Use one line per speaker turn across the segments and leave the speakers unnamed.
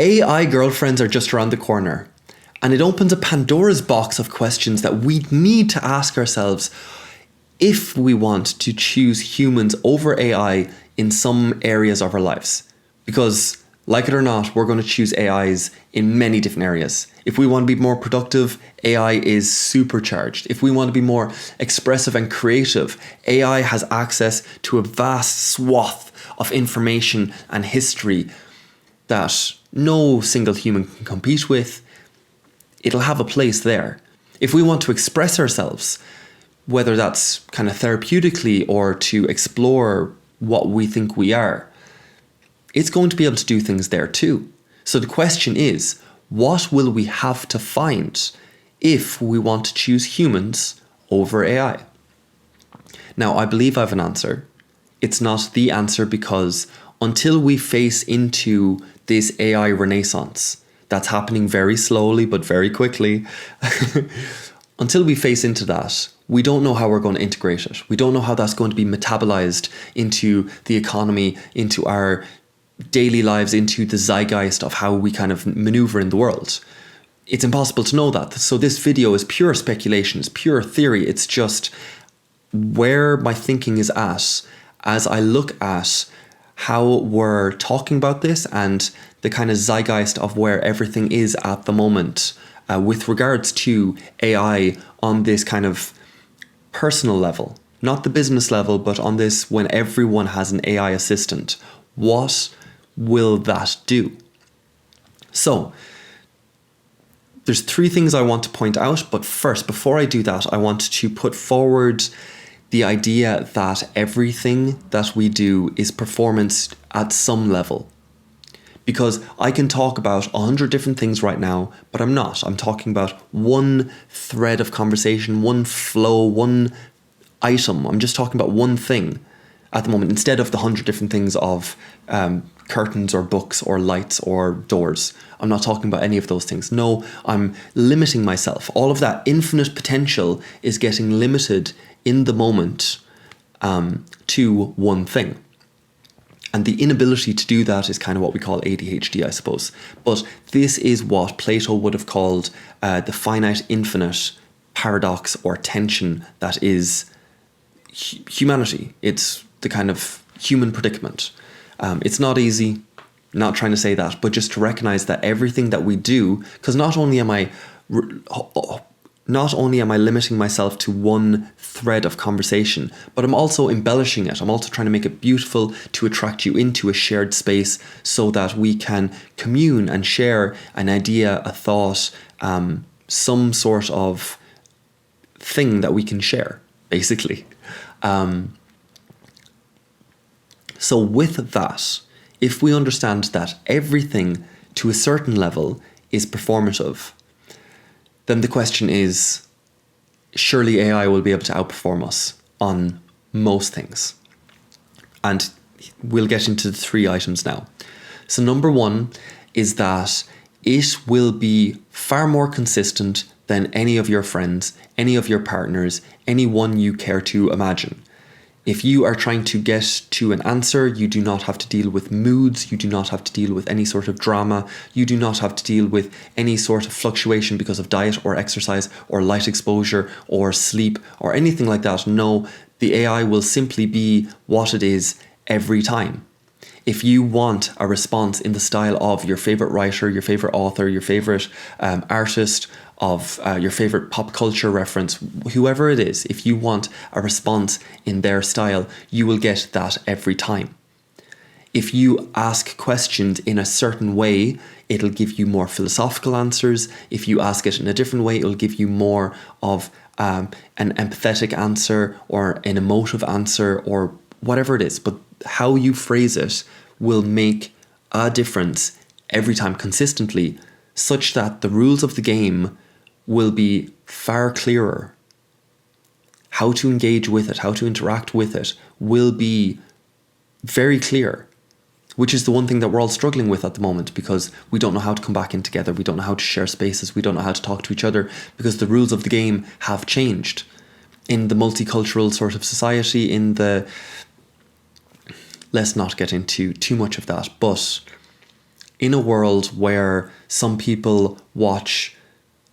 AI girlfriends are just around the corner, and it opens a Pandora's box of questions that we need to ask ourselves if we want to choose humans over AI in some areas of our lives. Because, like it or not, we're going to choose AIs in many different areas. If we want to be more productive, AI is supercharged. If we want to be more expressive and creative, AI has access to a vast swath of information and history that no single human can compete with. It'll have a place there. If we want to express ourselves, whether that's kind of therapeutically or to explore what we think we are, it's going to be able to do things there too. So the question is, what will we have to find if we want to choose humans over AI? Now, I believe I have an answer. It's not the answer because until we face into this AI renaissance that's happening very slowly but very quickly, until we face into that, we don't know how we're going to integrate it. We don't know how that's going to be metabolized into the economy, into our daily lives, into the zeitgeist of how we kind of maneuver in the world. It's impossible to know that. So this video is pure speculation, it's pure theory. It's just where my thinking is at as I look at how we're talking about this and the kind of zeitgeist of where everything is at the moment with regards to AI on this kind of personal level, not the business level, but on this when everyone has an AI assistant. What will that do? So there's three things I want to point out, but first, before I do that, I want to put forward the idea that everything that we do is performance at some level. Because I can talk about 100 different things right now, but I'm not. I'm talking about one thread of conversation, one flow, one item. I'm just talking about one thing at the moment, instead of the 100 different things of curtains or books or lights or doors. I'm not talking about any of those things. No, I'm limiting myself. All of that infinite potential is getting limited in the moment to one thing. And the inability to do that is kind of what we call ADHD, I suppose. But this is what Plato would have called the finite infinite paradox or tension that is humanity. It's the kind of human predicament. It's not easy, not trying to say that, but just to recognize that everything that we do, because not only am I limiting myself to one thread of conversation, but I'm also embellishing it. I'm also trying to make it beautiful to attract you into a shared space so that we can commune and share an idea, a thought, some sort of thing that we can share, basically. So with that, if we understand that everything to a certain level is performative, then the question is, surely AI will be able to outperform us on most things. And we'll get into the three items now. So number one is that it will be far more consistent than any of your friends, any of your partners, anyone you care to imagine. If you are trying to get to an answer, you do not have to deal with moods, you do not have to deal with any sort of drama, you do not have to deal with any sort of fluctuation because of diet or exercise or light exposure or sleep or anything like that. No, the AI will simply be what it is every time. If you want a response in the style of your favorite writer, your favorite author, your favorite artist, of your favorite pop culture reference, whoever it is, if you want a response in their style, you will get that every time. If you ask questions in a certain way, it'll give you more philosophical answers. If you ask it in a different way, it'll give you more of an empathetic answer or an emotive answer or whatever it is. But how you phrase it will make a difference every time consistently, such that the rules of the game will be far clearer. How to engage with it, how to interact with it will be very clear, which is the one thing that we're all struggling with at the moment, because we don't know how to come back in together. We don't know how to share spaces. We don't know how to talk to each other because the rules of the game have changed. In the multicultural sort of society, let's not get into too much of that, but in a world where some people watch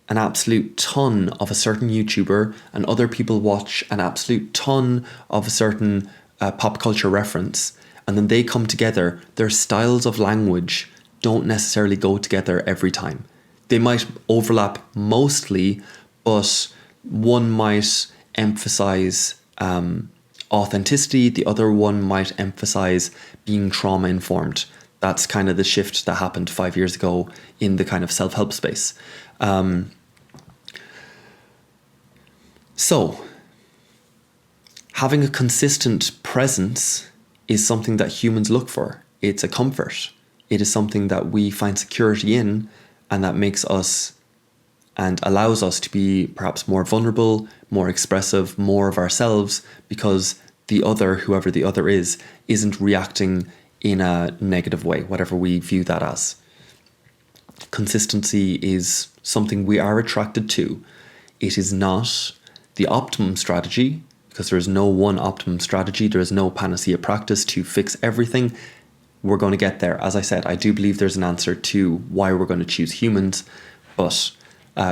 an absolute ton of a certain YouTuber and other people watch an absolute ton of a certain pop culture reference, and then they come together, their styles of language don't necessarily go together every time. They might overlap mostly, but one might emphasize authenticity, the other one might emphasize being trauma informed. That's kind of the shift that happened 5 years ago in the kind of self-help space. So, having a consistent presence is something that humans look for. It's a comfort. It is something that we find security in, and that makes us and allows us to be perhaps more vulnerable, more expressive, more of ourselves, because the other, whoever the other is, isn't reacting in a negative way, whatever we view that as. Consistency is something we are attracted to. It is not the optimum strategy, because there is no one optimum strategy. There is no panacea practice to fix everything. We're going to get there. As I said, I do believe there's an answer to why we're going to choose humans. But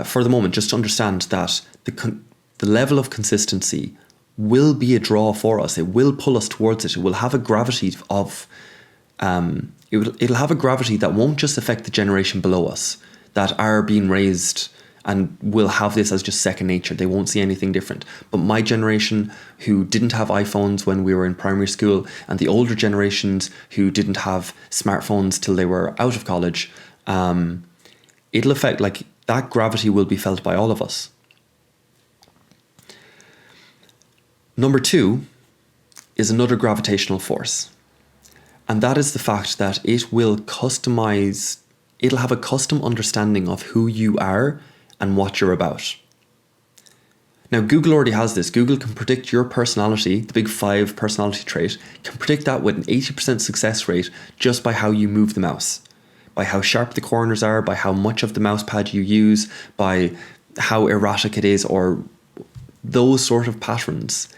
for the moment, just to understand that the level of consistency will be a draw for us. It will pull us towards it. It will have a gravity of... it'll have a gravity that won't just affect the generation below us, that are being raised and will have this as just second nature. They won't see anything different. But my generation, who didn't have iPhones when we were in primary school, and the older generations who didn't have smartphones till they were out of college, it'll affect, like, that gravity will be felt by all of us. Number 2 is another gravitational force. And that is the fact that it'll have a custom understanding of who you are and what you're about. Now, Google already has this. Google can predict your personality, the big 5 personality trait, can predict that with an 80% success rate just by how you move the mouse, by how sharp the corners are, by how much of the mouse pad you use, by how erratic it is, or those sort of patterns.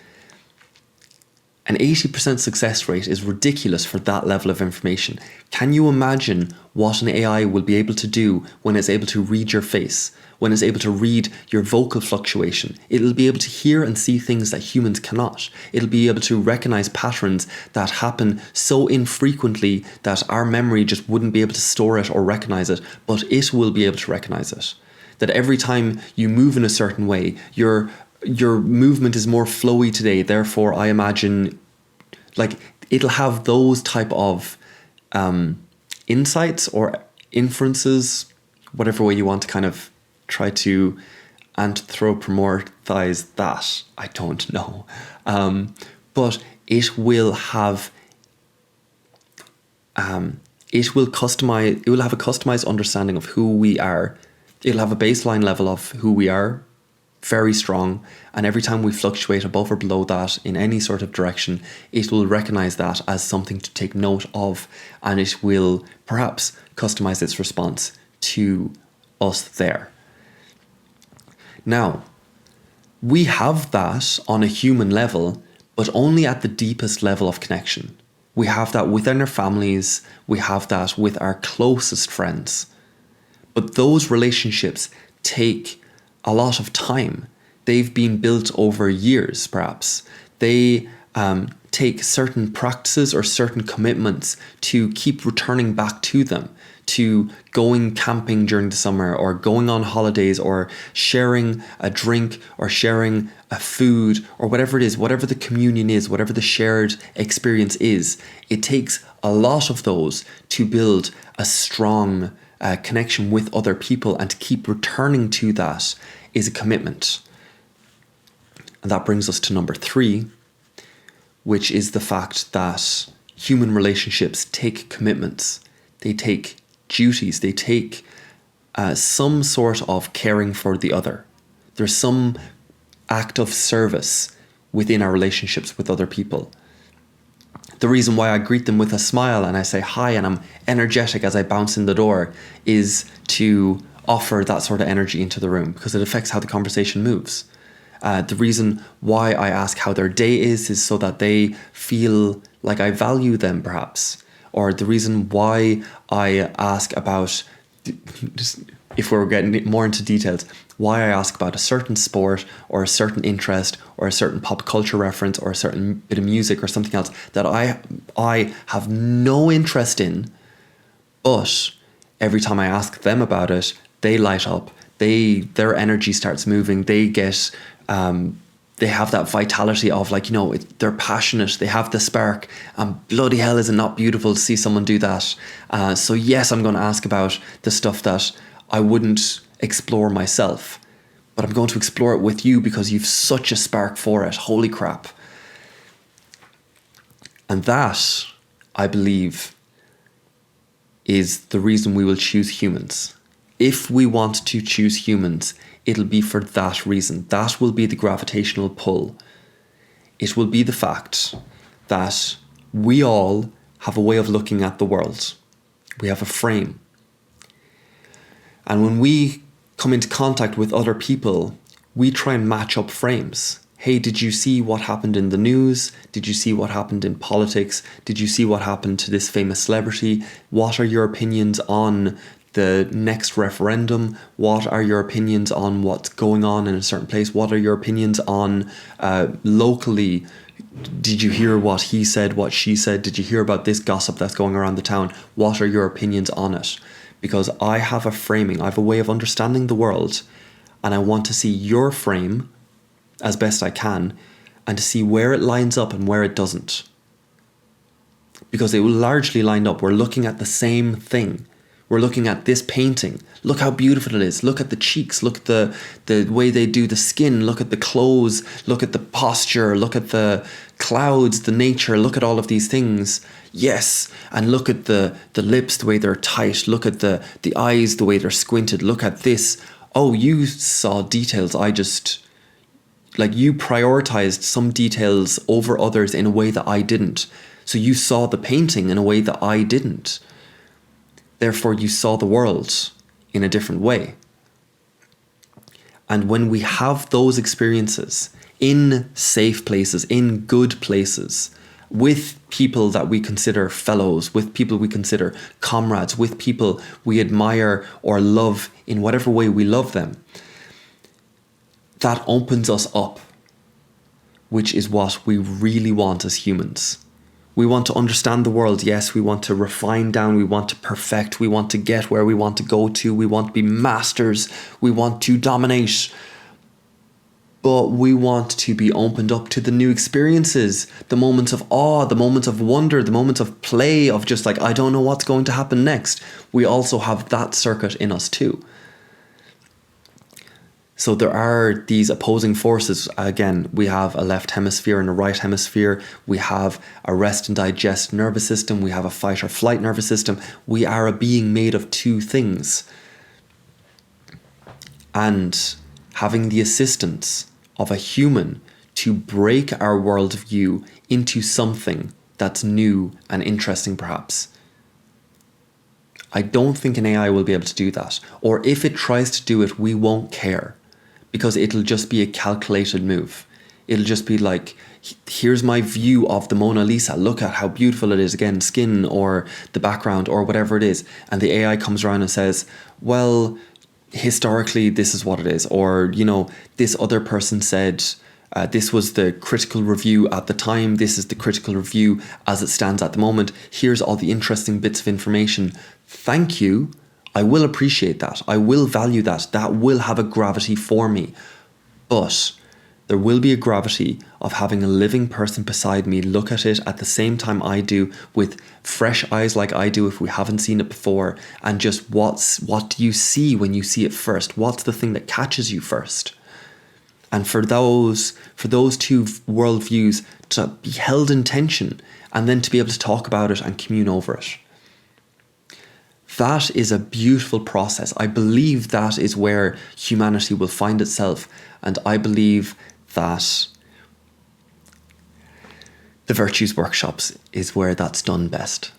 An 80% success rate is ridiculous for that level of information. Can you imagine what an AI will be able to do when it's able to read your face, when it's able to read your vocal fluctuation? It'll be able to hear and see things that humans cannot. It'll be able to recognize patterns that happen so infrequently that our memory just wouldn't be able to store it or recognize it, but it will be able to recognize it. That every time you move in a certain way, your movement is more flowy today, therefore I imagine, like, it'll have those type of insights or inferences, whatever way you want to kind of try to anthropomorphize that, I don't know. But it will have have a customized understanding of who we are. It'll have a baseline level of who we are, very strong, and every time we fluctuate above or below that in any sort of direction, it will recognize that as something to take note of, and it will perhaps customize its response to us there. Now, we have that on a human level, but only at the deepest level of connection. We have that within our families, we have that with our closest friends. But those relationships take a lot of time. They've been built over years, perhaps. They take certain practices or certain commitments to keep returning back to them, to going camping during the summer, or going on holidays, or sharing a drink, or sharing a food, or whatever it is, whatever the communion is, whatever the shared experience is. It takes a lot of those to build a strong connection with other people, and to keep returning to that is a commitment. And that brings us to number 3, which is the fact that human relationships take commitments. They take duties. They take some sort of caring for the other. There's some act of service within our relationships with other people. The reason why I greet them with a smile and I say hi and I'm energetic as I bounce in the door is to offer that sort of energy into the room, because it affects how the conversation moves. The reason why I ask how their day is so that they feel like I value them, perhaps. or the reason why I ask about, if we're getting more into details, why I ask about a certain sport or a certain interest or a certain pop culture reference or a certain bit of music or something else that I have no interest in, but every time I ask them about it, they light up. Their energy starts moving. They get they have that vitality of, like, they're passionate. They have the spark, and bloody hell, is it not beautiful to see someone do that? So yes, I'm going to ask about the stuff that I wouldn't explore myself, but I'm going to explore it with you because you've such a spark for it. Holy crap. And that, I believe, is the reason we will choose humans. If we want to choose humans, it'll be for that reason. That will be the gravitational pull. It will be the fact that we all have a way of looking at the world. We have a frame. And when we come into contact with other people, we try and match up frames. Hey, did you see what happened in the news? Did you see what happened in politics? Did you see what happened to this famous celebrity? What are your opinions on the next referendum? What are your opinions on what's going on in a certain place? What are your opinions on locally? Did you hear what he said, what she said? Did you hear about this gossip that's going around the town? What are your opinions on it? Because I have a framing, I have a way of understanding the world, and I want to see your frame as best I can, and to see where it lines up and where it doesn't. Because it will largely line up. We're looking at the same thing. We're looking at this painting. Look how beautiful it is. Look at the cheeks. Look at the way they do the skin. Look at the clothes. Look at the posture. Look at the clouds, the nature. Look at all of these things. Yes. And look at the lips, the way they're tight. Look at the eyes, the way they're squinted. Look at this. Oh, you saw details. You prioritized some details over others in a way that I didn't. So you saw the painting in a way that I didn't. Therefore, you saw the world in a different way. And when we have those experiences in safe places, in good places, with people that we consider fellows, with people we consider comrades, with people we admire or love in whatever way we love them, that opens us up, which is what we really want as humans. We want to understand the world, yes. We want to refine down. We want to perfect. We want to get where we want to go to. We want to be masters. We want to dominate. But we want to be opened up to the new experiences, the moments of awe, the moments of wonder, the moments of play, of just like, I don't know what's going to happen next. We also have that circuit in us too. So there are these opposing forces. Again, we have a left hemisphere and a right hemisphere. We have a rest and digest nervous system. We have a fight or flight nervous system. We are a being made of two things. And having the assistance of a human to break our worldview into something that's new and interesting, perhaps. I don't think an AI will be able to do that. Or if it tries to do it, we won't care. Because it'll just be a calculated move. It'll just be like, here's my view of the Mona Lisa. Look at how beautiful it is. Again, skin or the background or whatever it is. And the AI comes around and says, well, historically, this is what it is. Or, this other person said, this was the critical review at the time. This is the critical review as it stands at the moment. Here's all the interesting bits of information. Thank you. I will appreciate that. I will value that. That will have a gravity for me. But there will be a gravity of having a living person beside me look at it at the same time I do, with fresh eyes like I do if we haven't seen it before, and just what do you see when you see it first? What's the thing that catches you first? And for those two worldviews to be held in tension and then to be able to talk about it and commune over it. That is a beautiful process. I believe that is where humanity will find itself. And I believe that the Virtues Workshops is where that's done best.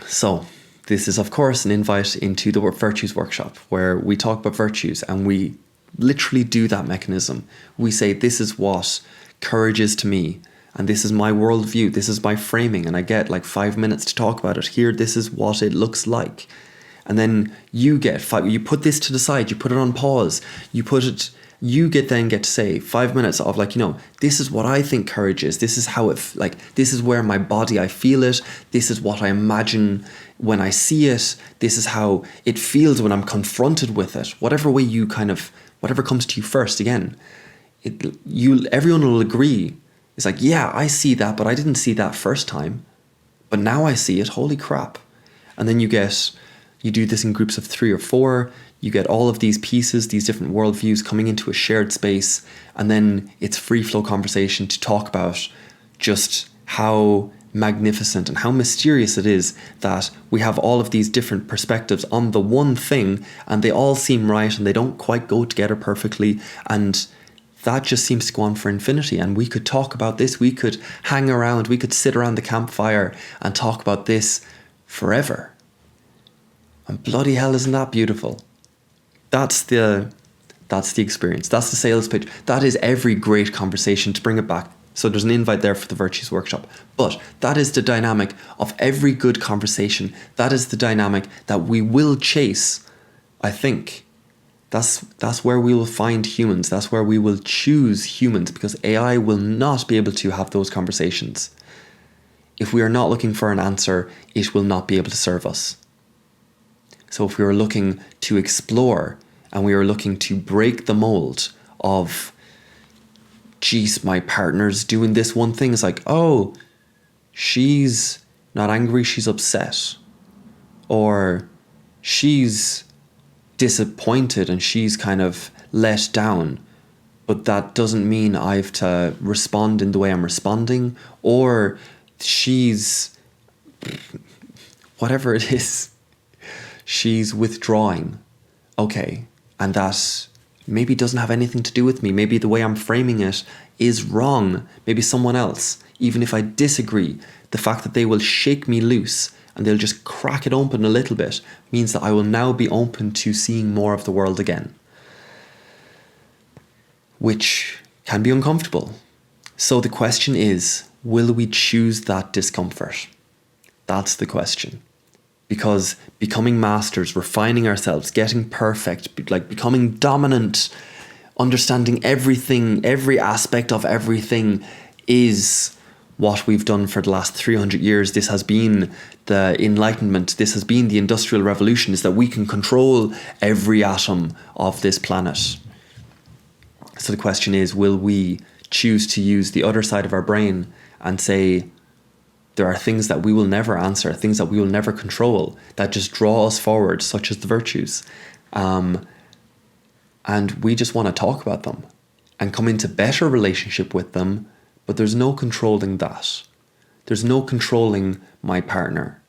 So this is, of course, an invite into the Virtues Workshop, where we talk about virtues and we literally do that mechanism. We say, this is what courage is to me. and this is my worldview, this is my framing, and I get like 5 minutes to talk about it. Here, this is what it looks like. And then you put this to the side, you put it on pause, you get to say 5 minutes of like, this is what I think courage is. This is how this is where my body, I feel it. This is what I imagine when I see it. This is how it feels when I'm confronted with it. Whatever way whatever comes to you first, again, everyone will agree. It's like, yeah, I see that, but I didn't see that first time. But now I see it, holy crap. And then you do this in groups of 3 or 4, you get all of these pieces, these different worldviews coming into a shared space, and then it's free flow conversation to talk about just how magnificent and how mysterious it is that we have all of these different perspectives on the one thing, and they all seem right and they don't quite go together perfectly, and that just seems to go on for infinity. And we could talk about this, we could hang around, we could sit around the campfire and talk about this forever. And bloody hell, isn't that beautiful? That's the experience. That's the sales pitch. That is every great conversation, to bring it back. So there's an invite there for the Virtues Workshop. But that is the dynamic of every good conversation. That is the dynamic that we will chase, I think. That's where we will find humans. That's where we will choose humans, because AI will not be able to have those conversations. If we are not looking for an answer, it will not be able to serve us. So if we are looking to explore and we are looking to break the mold of, geez, my partner's doing this one thing, it's like, oh, she's not angry, she's upset. Or she's disappointed and she's kind of let down. But that doesn't mean I have to respond in the way I'm responding. Or she's, whatever it is, she's withdrawing. Okay. And that maybe doesn't have anything to do with me. Maybe the way I'm framing it is wrong. Maybe someone else, even if I disagree, the fact that they will shake me loose and they'll just crack it open a little bit means that I will now be open to seeing more of the world again, which can be uncomfortable. So the question is, will we choose that discomfort? That's the question. Because becoming masters, refining ourselves, getting perfect, like becoming dominant, understanding everything, every aspect of everything is what we've done for the last 300 years. This has been the Enlightenment. This has been the Industrial Revolution, is that we can control every atom of this planet. So the question is, will we choose to use the other side of our brain and say, there are things that we will never answer, things that we will never control, that just draw us forward, such as the virtues. And we just want to talk about them and come into better relationship with them, but there's no controlling that. There's no controlling my partner.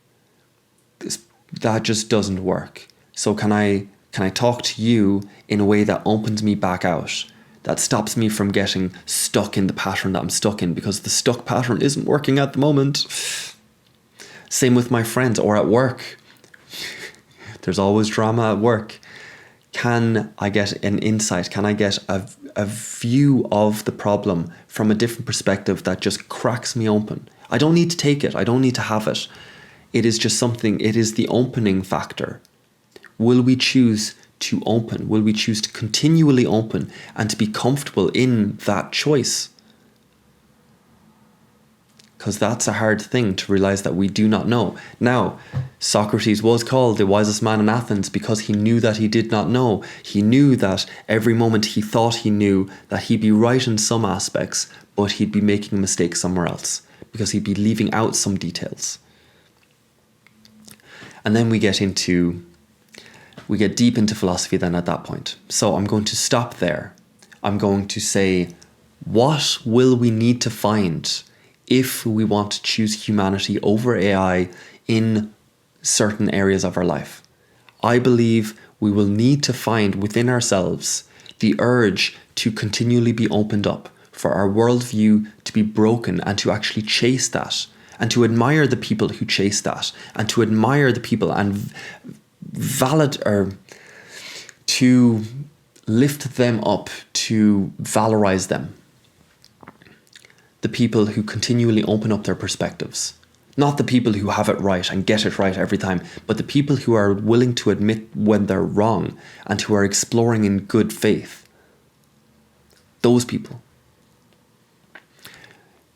That just doesn't work. So can I talk to you in a way that opens me back out, that stops me from getting stuck in the pattern that I'm stuck in, because the stuck pattern isn't working at the moment. Same with my friends or at work. There's always drama at work. Can I get an insight? Can I get a view of the problem from a different perspective that just cracks me open? I don't need to take it. I don't need to have it. It is just something, it is the opening factor. Will we choose to open? Will we choose to continually open and to be comfortable in that choice? Because that's a hard thing to realize, that we do not know. Now, Socrates was called the wisest man in Athens because he knew that he did not know. He knew that every moment he thought he knew that he'd be right in some aspects, but he'd be making a mistake somewhere else because he'd be leaving out some details. And then we get deep into philosophy then at that point. So I'm going to stop there. I'm going to say, what will we need to find if we want to choose humanity over AI in certain areas of our life? I believe we will need to find within ourselves the urge to continually be opened up, for our worldview to be broken and to actually chase that, and to admire the people who chase that, and to admire the people and to lift them up, to valorize them. the people who continually open up their perspectives. Not the people who have it right and get it right every time, but the people who are willing to admit when they're wrong and who are exploring in good faith. Those people.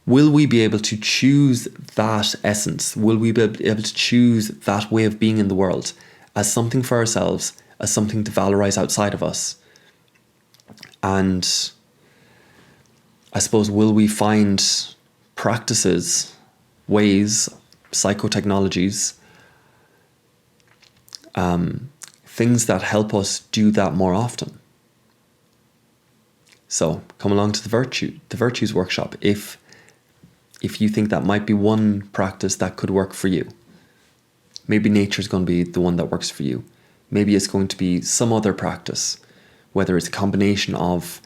Will we be able to choose that essence? Will we be able to choose that way of being in the world as something for ourselves, as something to valorize outside of us? And I suppose, will we find practices, ways, psychotechnologies, things that help us do that more often? So come along to the Virtues Workshop if you think that might be one practice that could work for you. Maybe nature's going to be the one that works for you. Maybe it's going to be some other practice, whether it's a combination of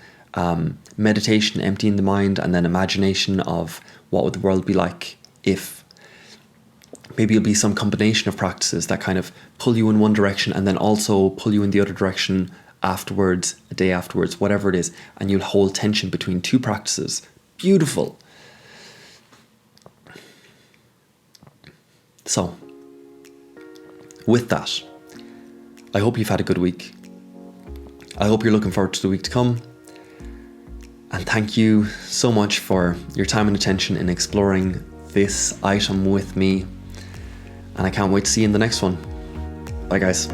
meditation, emptying the mind, and then imagination of what would the world be like if. Maybe it'll be some combination of practices that kind of pull you in one direction and then also pull you in the other direction afterwards, a day afterwards, whatever it is, and you'll hold tension between two practices. Beautiful. So, with that, I hope you've had a good week. I hope you're looking forward to the week to come. And thank you so much for your time and attention in exploring this item with me. And I can't wait to see you in the next one. Bye, guys.